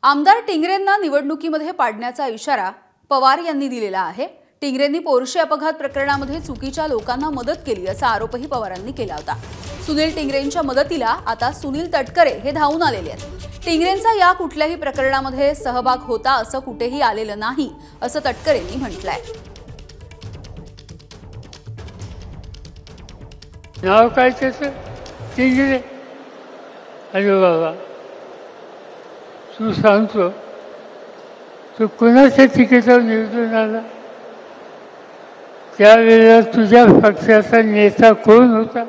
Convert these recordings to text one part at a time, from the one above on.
आमदार टिंगरेंना निवडणुकीमध्ये पाडण्याचा इशारा पवार यांनी दिलेला आहे। टिंगरेंनी पोर्शे अपघात प्रकरणामध्ये चुकीच्या लोकांना मदत केली असा आरोपही पवारांनी केला होता। सुनील टिंगरेंच्या मदतीला आता सुनील तटकरे हे धावून आलेले आहेत। टिंगरेंचा या कुठल्याही प्रकरणामध्ये सहभाग होता असं कुठेही आलेलं नाही असं तटकरेंनी म्हटलंय। नाव काय त्याचं? टिंगरे। अरे बाबा, तू सांगतो तू कोणाच्या तिकीटावर निवडून आला? त्यावेळेला तुझ्या पक्षाचा नेता कोण होता?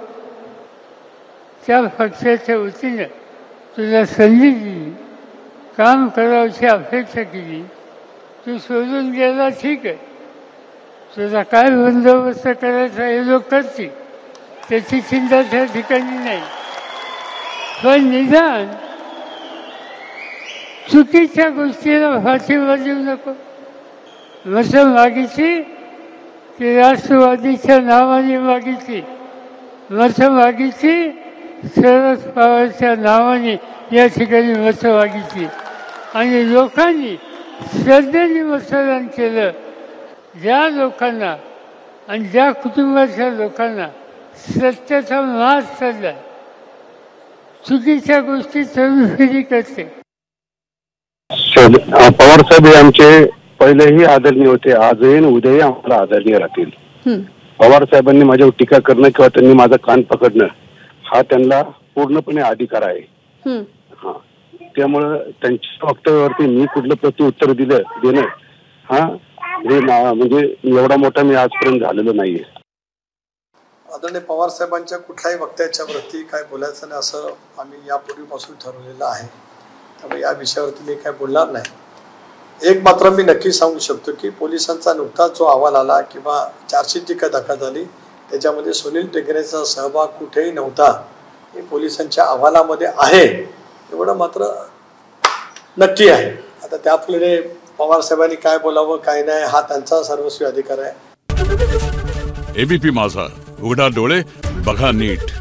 त्या पक्षाच्या वतीने तुला संधी दिली, काम करावयाची अपेक्षा केली, तू सोडून गेला, ठीक आहे, तुझा काय बंदोबस्त करायचा हे लोक करतील, त्याची चिंता त्या ठिकाणी नाही, पण निदान चुकीच्या गोष्टीला फाशीला देऊ नको। मतं मागितली की राष्ट्रवादीच्या नावाने मागितली, मतं मागितली शरद पवारच्या नावाने या ठिकाणी मतं मागितली आणि लोकांनी श्रद्धेने मतदान केलं। ज्या लोकांना आणि ज्या कुटुंबाच्या लोकांना सत्याचा माज चालला, चुकीच्या गोष्टी तरुण करते। पवार साहेब हे आमचे पहिलेही आदरणीय होते, आजही आणि उद्याही आम्हाला आदरणीय राहतील। पवार साहेबांनी माझ्यावर टीका करणं किंवा त्यांनी माझा कान पकडणं हा त्यांना पूर्णपणे अधिकार आहे। हा, त्यामुळं त्यांच्या वक्तव्यावरती मी कुठलं प्रत्युत्तर देणं हा हे म्हणजे एवढा मोठा मी आजपर्यंत झालेलो नाहीये। आदरणीय पवार साहेबांच्या कुठल्याही वक्तव्याच्या वरती काय बोलायचं नाही असं आम्ही यापूर्वीपासून ठरवलेलं आहे, त्यामुळे या विषयावरती मी काय बोलणार नाही। एक मात्र मी नक्की सांगू शकतो की पोलिसांचा नुकताच जो अहवाल आला किंवा चार्जशीट जी काय दाखल झाली त्याच्यामध्ये सुनील टिंगरेंचा सहभाग कुठेही नव्हता हे पोलिसांच्या अहवालामध्ये आहे, एवढं मात्र नक्की आहे। आता त्यापुढे पवार साहेबांनी काय बोलावं काय नाही हा त्यांचा सर्वस्वी अधिकार आहे। एबीपी माझा, उघडा डोळे बघा नीट।